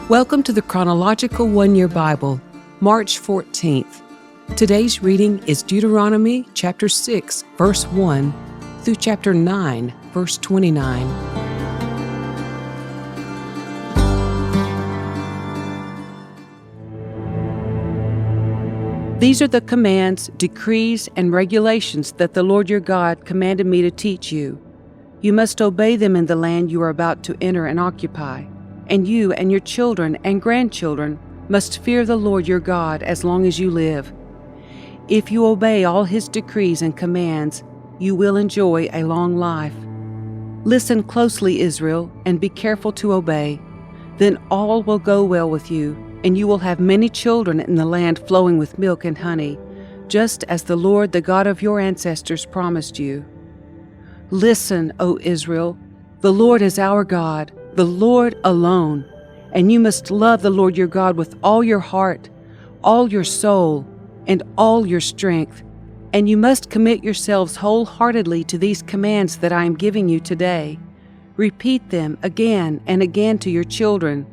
Welcome to the Chronological One-Year Bible, March 14th. Today's reading is Deuteronomy chapter 6, verse 1 through chapter 9, verse 29. These are the commands, decrees, and regulations that the Lord your God commanded me to teach you. You must obey them in the land you are about to enter and occupy. And you and your children and grandchildren must fear the Lord your God as long as you live. If you obey all his decrees and commands, you will enjoy a long life. Listen closely, Israel, and be careful to obey. Then all will go well with you, and you will have many children in the land flowing with milk and honey, just as the Lord, the God of your ancestors, promised you. Listen, O Israel, the Lord is our God, the Lord alone, and you must love the Lord your God with all your heart, all your soul, and all your strength, and you must commit yourselves wholeheartedly to these commands that I am giving you today. Repeat them again and again to your children.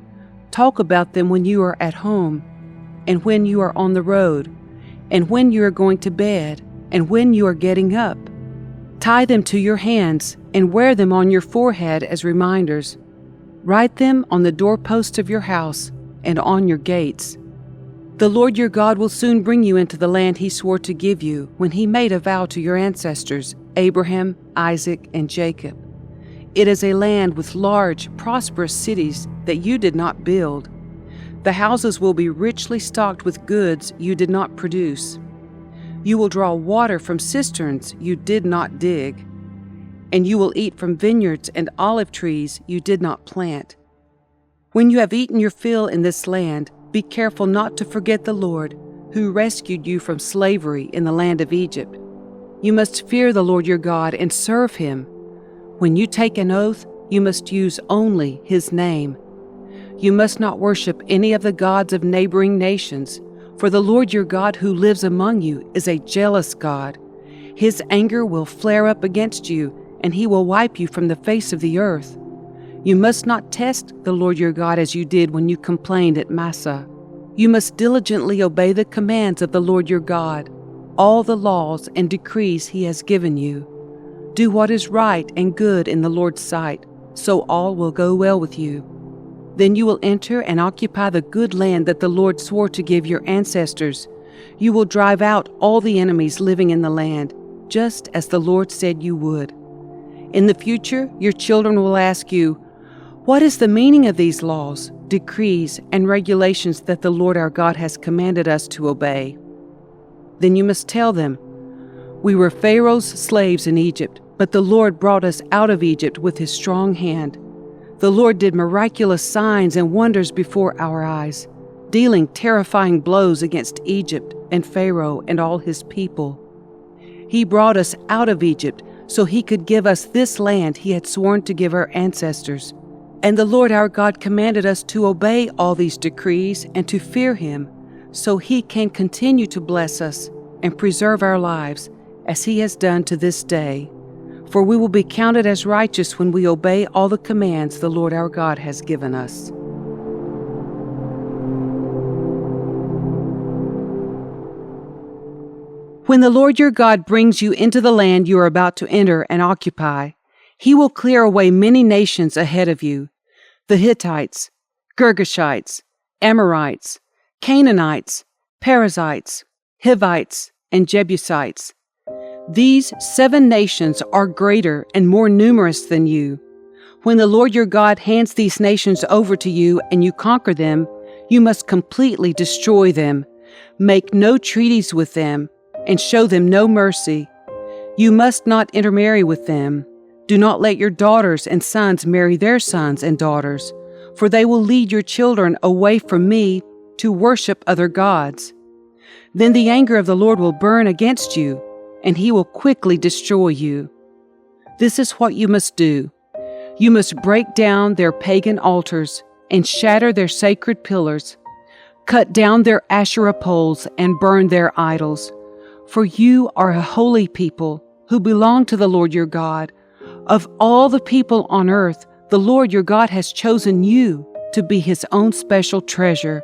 Talk about them when you are at home, and when you are on the road, and when you are going to bed, and when you are getting up. Tie them to your hands and wear them on your forehead as reminders. Write them on the doorposts of your house and on your gates. The Lord your God will soon bring you into the land he swore to give you when he made a vow to your ancestors, Abraham, Isaac, and Jacob. It is a land with large, prosperous cities that you did not build. The houses will be richly stocked with goods you did not produce. You will draw water from cisterns you did not dig. And you will eat from vineyards and olive trees you did not plant. When you have eaten your fill in this land, be careful not to forget the Lord, who rescued you from slavery in the land of Egypt. You must fear the Lord your God and serve him. When you take an oath, you must use only his name. You must not worship any of the gods of neighboring nations, for the Lord your God who lives among you is a jealous God. His anger will flare up against you, and he will wipe you from the face of the earth. You must not test the Lord your God as you did when you complained at Massah. You must diligently obey the commands of the Lord your God, all the laws and decrees he has given you. Do what is right and good in the Lord's sight, so all will go well with you. Then you will enter and occupy the good land that the Lord swore to give your ancestors. You will drive out all the enemies living in the land, just as the Lord said you would. In the future, your children will ask you, "What is the meaning of these laws, decrees, and regulations that the Lord our God has commanded us to obey?" Then you must tell them, "We were Pharaoh's slaves in Egypt, but the Lord brought us out of Egypt with his strong hand. The Lord did miraculous signs and wonders before our eyes, dealing terrifying blows against Egypt and Pharaoh and all his people. He brought us out of Egypt so he could give us this land he had sworn to give our ancestors. And the Lord our God commanded us to obey all these decrees and to fear him, so he can continue to bless us and preserve our lives, as he has done to this day. For we will be counted as righteous when we obey all the commands the Lord our God has given us." When the Lord your God brings you into the land you are about to enter and occupy, he will clear away many nations ahead of you: the Hittites, Girgashites, Amorites, Canaanites, Perizzites, Hivites, and Jebusites. These 7 nations are greater and more numerous than you. When the Lord your God hands these nations over to you and you conquer them, you must completely destroy them. Make no treaties with them, and show them no mercy. You must not intermarry with them. Do not let your daughters and sons marry their sons and daughters, for they will lead your children away from me to worship other gods. Then the anger of the Lord will burn against you, and he will quickly destroy you. This is what you must do. You must break down their pagan altars and shatter their sacred pillars. Cut down their Asherah poles and burn their idols. For you are a holy people who belong to the Lord your God. Of all the people on earth, the Lord your God has chosen you to be his own special treasure.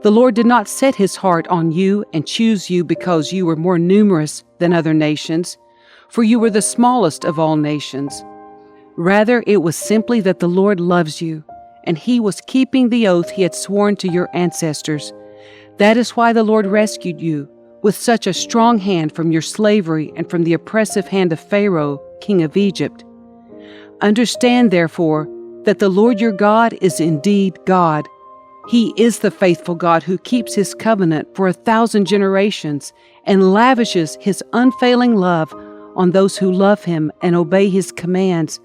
The Lord did not set his heart on you and choose you because you were more numerous than other nations, for you were the smallest of all nations. Rather, it was simply that the Lord loves you, and he was keeping the oath he had sworn to your ancestors. That is why the Lord rescued you with such a strong hand from your slavery and from the oppressive hand of Pharaoh, king of Egypt. Understand, therefore, that the Lord your God is indeed God. He is the faithful God who keeps his covenant for 1,000 generations and lavishes his unfailing love on those who love him and obey his commands.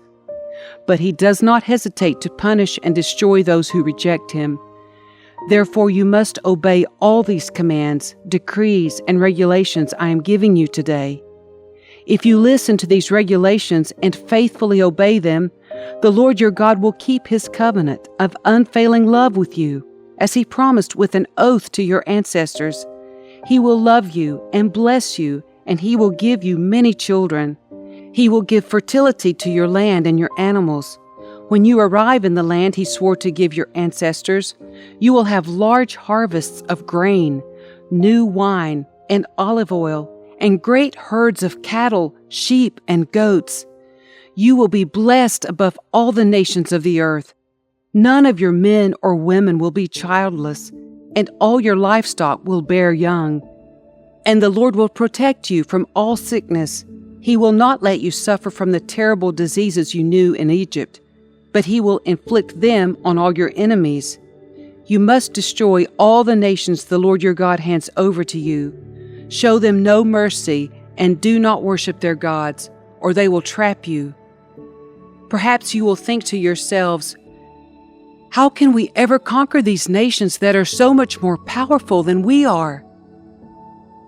But he does not hesitate to punish and destroy those who reject him. Therefore, you must obey all these commands, decrees, and regulations I am giving you today. If you listen to these regulations and faithfully obey them, the Lord your God will keep his covenant of unfailing love with you, as he promised with an oath to your ancestors. He will love you and bless you, and he will give you many children. He will give fertility to your land and your animals. When you arrive in the land he swore to give your ancestors, you will have large harvests of grain, new wine, and olive oil, and great herds of cattle, sheep, and goats. You will be blessed above all the nations of the earth. None of your men or women will be childless, and all your livestock will bear young. And the Lord will protect you from all sickness. He will not let you suffer from the terrible diseases you knew in Egypt, but he will inflict them on all your enemies. You must destroy all the nations the Lord your God hands over to you. Show them no mercy, and do not worship their gods, or they will trap you. Perhaps you will think to yourselves, how can we ever conquer these nations that are so much more powerful than we are?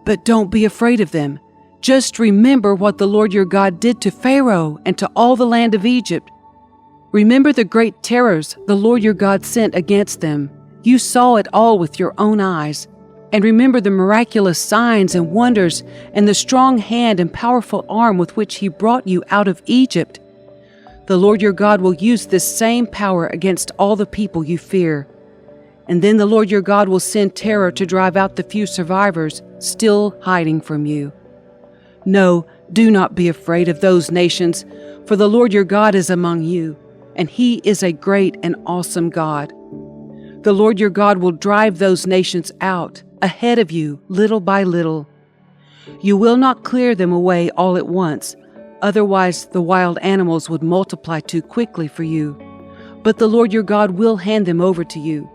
But don't be afraid of them. Just remember what the Lord your God did to Pharaoh and to all the land of Egypt. Remember the great terrors the Lord your God sent against them. You saw it all with your own eyes. And remember the miraculous signs and wonders and the strong hand and powerful arm with which he brought you out of Egypt. The Lord your God will use this same power against all the people you fear. And then the Lord your God will send terror to drive out the few survivors still hiding from you. No, do not be afraid of those nations, for the Lord your God is among you, and he is a great and awesome God. The Lord your God will drive those nations out ahead of you, little by little. You will not clear them away all at once, otherwise the wild animals would multiply too quickly for you. But the Lord your God will hand them over to you.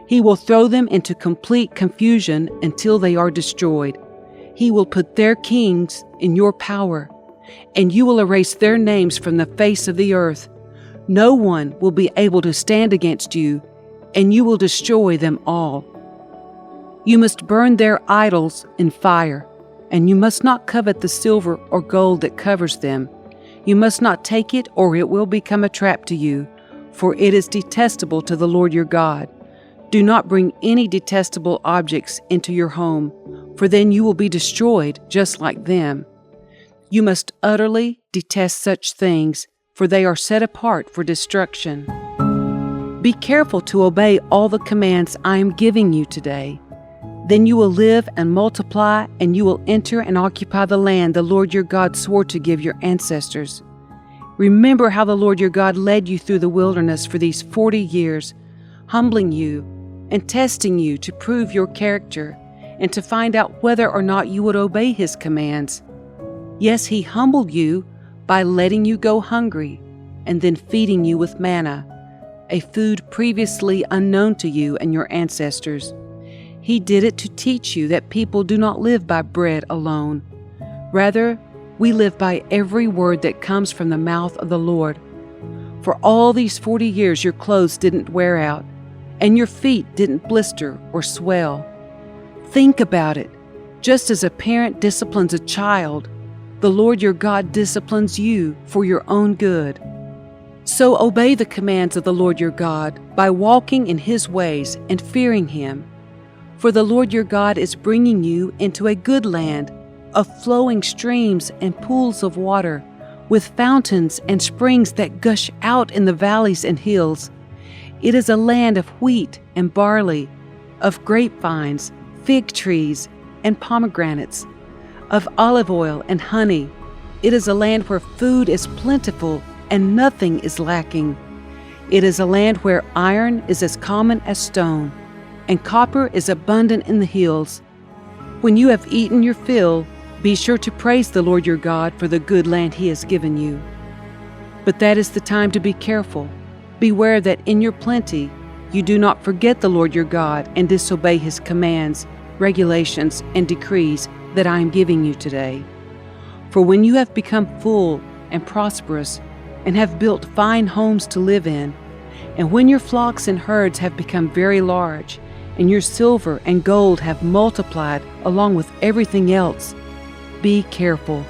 He will throw them into complete confusion until they are destroyed. He will put their kings in your power, and you will erase their names from the face of the earth. No one will be able to stand against you, and you will destroy them all. You must burn their idols in fire, and you must not covet the silver or gold that covers them. You must not take it, or it will become a trap to you, for it is detestable to the Lord your God. Do not bring any detestable objects into your home, for then you will be destroyed just like them. You must utterly detest such things, for they are set apart for destruction. Be careful to obey all the commands I am giving you today. Then you will live and multiply, and you will enter and occupy the land the Lord your God swore to give your ancestors. Remember how the Lord your God led you through the wilderness for these 40 years, humbling you and testing you to prove your character and to find out whether or not you would obey his commands. Yes, he humbled you by letting you go hungry and then feeding you with manna, a food previously unknown to you and your ancestors. He did it to teach you that people do not live by bread alone. Rather, we live by every word that comes from the mouth of the Lord. For all these 40 years your clothes didn't wear out, and your feet didn't blister or swell. Think about it. Just as a parent disciplines a child, the Lord your God disciplines you for your own good. So obey the commands of the Lord your God by walking in his ways and fearing him. For the Lord your God is bringing you into a good land of flowing streams and pools of water, with fountains and springs that gush out in the valleys and hills. It is a land of wheat and barley, of grapevines, fig trees, and pomegranates, of olive oil and honey. It is a land where food is plentiful and nothing is lacking. It is a land where iron is as common as stone, and copper is abundant in the hills. When you have eaten your fill, be sure to praise the Lord your God for the good land He has given you. But that is the time to be careful. Beware that in your plenty you do not forget the Lord your God and disobey His commands, regulations, and decrees that I am giving you today. For when you have become full and prosperous, and have built fine homes to live in, and when your flocks and herds have become very large, and your silver and gold have multiplied along with everything else, be careful.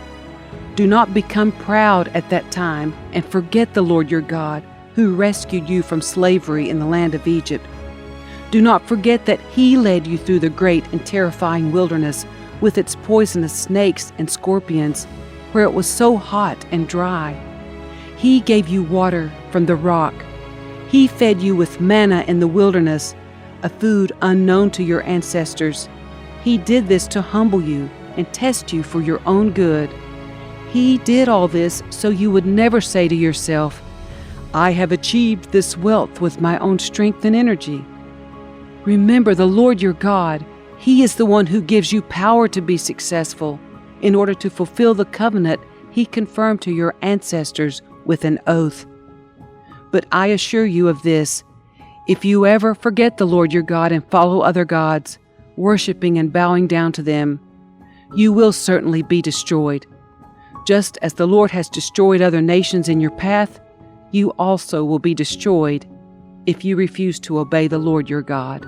Do not become proud at that time and forget the Lord your God, who rescued you from slavery in the land of Egypt. Do not forget that He led you through the great and terrifying wilderness with its poisonous snakes and scorpions, where it was so hot and dry. He gave you water from the rock. He fed you with manna in the wilderness, a food unknown to your ancestors. He did this to humble you and test you for your own good. He did all this so you would never say to yourself, "I have achieved this wealth with my own strength and energy." Remember the Lord your God. He is the one who gives you power to be successful in order to fulfill the covenant He confirmed to your ancestors with an oath. But I assure you of this, if you ever forget the Lord your God and follow other gods, worshiping and bowing down to them, you will certainly be destroyed. Just as the Lord has destroyed other nations in your path, you also will be destroyed if you refuse to obey the Lord your God.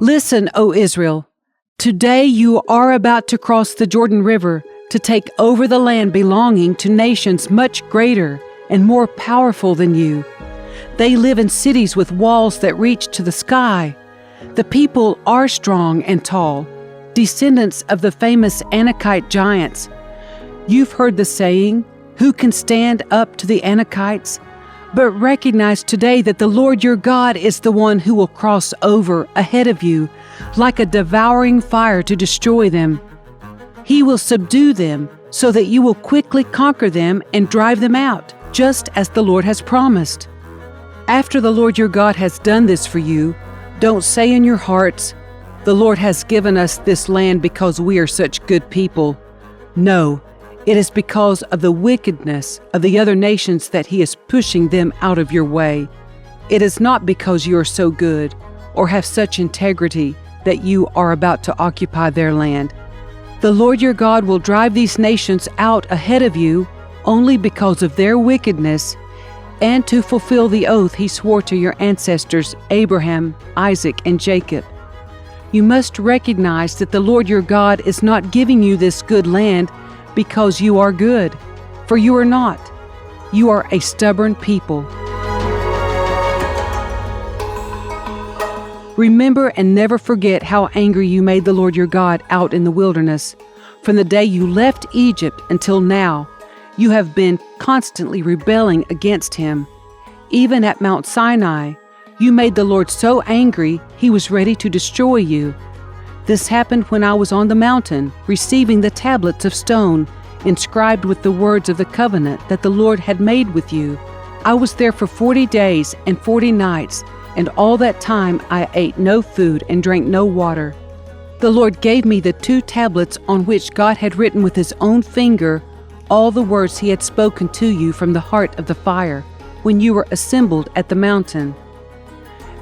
Listen, O Israel. Today you are about to cross the Jordan River to take over the land belonging to nations much greater and more powerful than you. They live in cities with walls that reach to the sky. The people are strong and tall, descendants of the famous Anakite giants. You've heard the saying, "Who can stand up to the Anakites?" But recognize today that the Lord your God is the one who will cross over ahead of you like a devouring fire to destroy them. He will subdue them so that you will quickly conquer them and drive them out, just as the Lord has promised. After the Lord your God has done this for you, don't say in your hearts, "The Lord has given us this land because we are such good people." No, it is because of the wickedness of the other nations that He is pushing them out of your way. It is not because you are so good or have such integrity that you are about to occupy their land. The Lord your God will drive these nations out ahead of you only because of their wickedness and to fulfill the oath He swore to your ancestors Abraham, Isaac, and Jacob. You must recognize that the Lord your God is not giving you this good land because you are good, for you are not. You are a stubborn people. Remember and never forget how angry you made the Lord your God out in the wilderness. From the day you left Egypt until now, you have been constantly rebelling against Him. Even at Mount Sinai, you made the Lord so angry He was ready to destroy you. This happened when I was on the mountain, receiving the tablets of stone, inscribed with the words of the covenant that the Lord had made with you. I was there for 40 days and 40 nights, and all that time I ate no food and drank no water. The Lord gave me the 2 tablets on which God had written with His own finger all the words He had spoken to you from the heart of the fire when you were assembled at the mountain.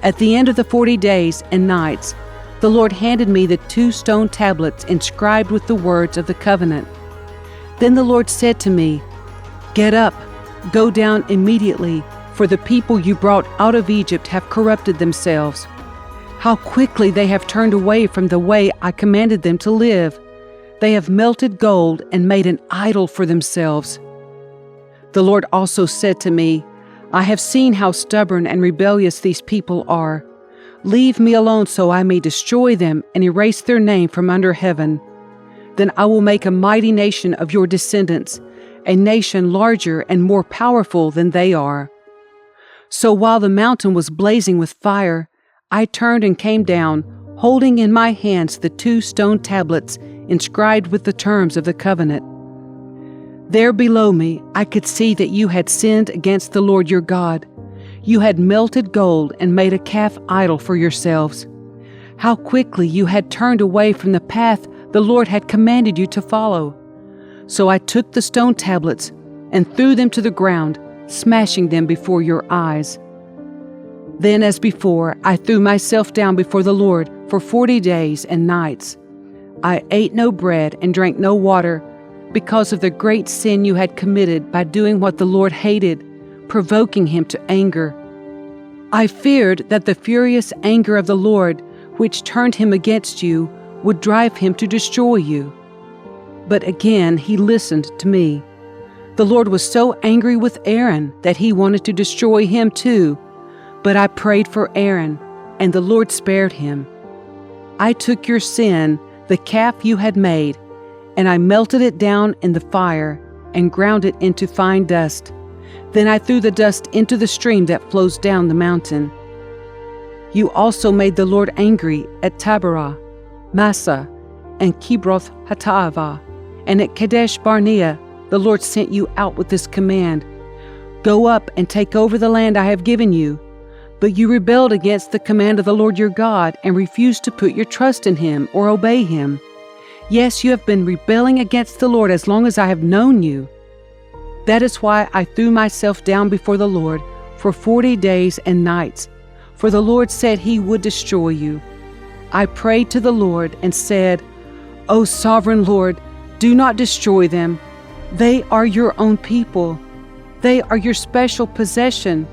At the end of the 40 days and nights, the Lord handed me the 2 stone tablets inscribed with the words of the covenant. Then the Lord said to me, "Get up, go down immediately, for the people you brought out of Egypt have corrupted themselves. How quickly they have turned away from the way I commanded them to live. They have melted gold and made an idol for themselves." The Lord also said to me, "I have seen how stubborn and rebellious these people are. Leave me alone so I may destroy them and erase their name from under heaven. Then I will make a mighty nation of your descendants, a nation larger and more powerful than they are." So while the mountain was blazing with fire, I turned and came down, holding in my hands the 2 stone tablets inscribed with the terms of the covenant. There below me I could see that you had sinned against the Lord your God. You had melted gold and made a calf idol for yourselves. How quickly you had turned away from the path the Lord had commanded you to follow. So I took the stone tablets and threw them to the ground, smashing them before your eyes. Then, as before, I threw myself down before the Lord for 40 days and nights. I ate no bread and drank no water because of the great sin you had committed by doing what the Lord hated, provoking him to anger. I feared that the furious anger of the Lord, which turned him against you, would drive him to destroy you. But again he listened to me. The Lord was so angry with Aaron that he wanted to destroy him too. But I prayed for Aaron, and the Lord spared him. I took your sin, the calf you had made, and I melted it down in the fire and ground it into fine dust. Then I threw the dust into the stream that flows down the mountain. You also made the Lord angry at Taberah, Massa, and Kibroth Hattaavah, and at Kadesh Barnea the Lord sent you out with this command: "Go up and take over the land I have given you." But you rebelled against the command of the Lord your God and refused to put your trust in him or obey him. Yes, you have been rebelling against the Lord as long as I have known you. That is why I threw myself down before the Lord for 40 days and nights, for the Lord said he would destroy you. I prayed to the Lord and said, "O sovereign Lord, do not destroy them. They are your own people. They are your special possession,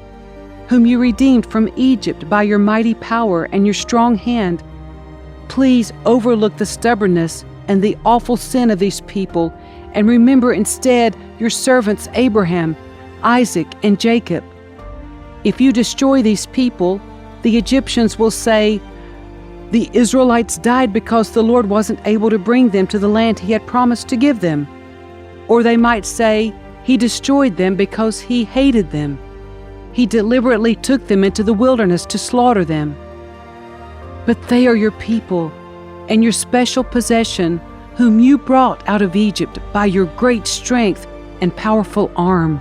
whom you redeemed from Egypt by your mighty power and your strong hand. Please overlook the stubbornness and the awful sin of these people, and remember instead your servants Abraham, Isaac, and Jacob. If you destroy these people, the Egyptians will say, 'The Israelites died because the Lord wasn't able to bring them to the land he had promised to give them.' Or they might say, 'He destroyed them because he hated them. He deliberately took them into the wilderness to slaughter them.' But they are your people and your special possession, whom you brought out of Egypt by your great strength and powerful arm.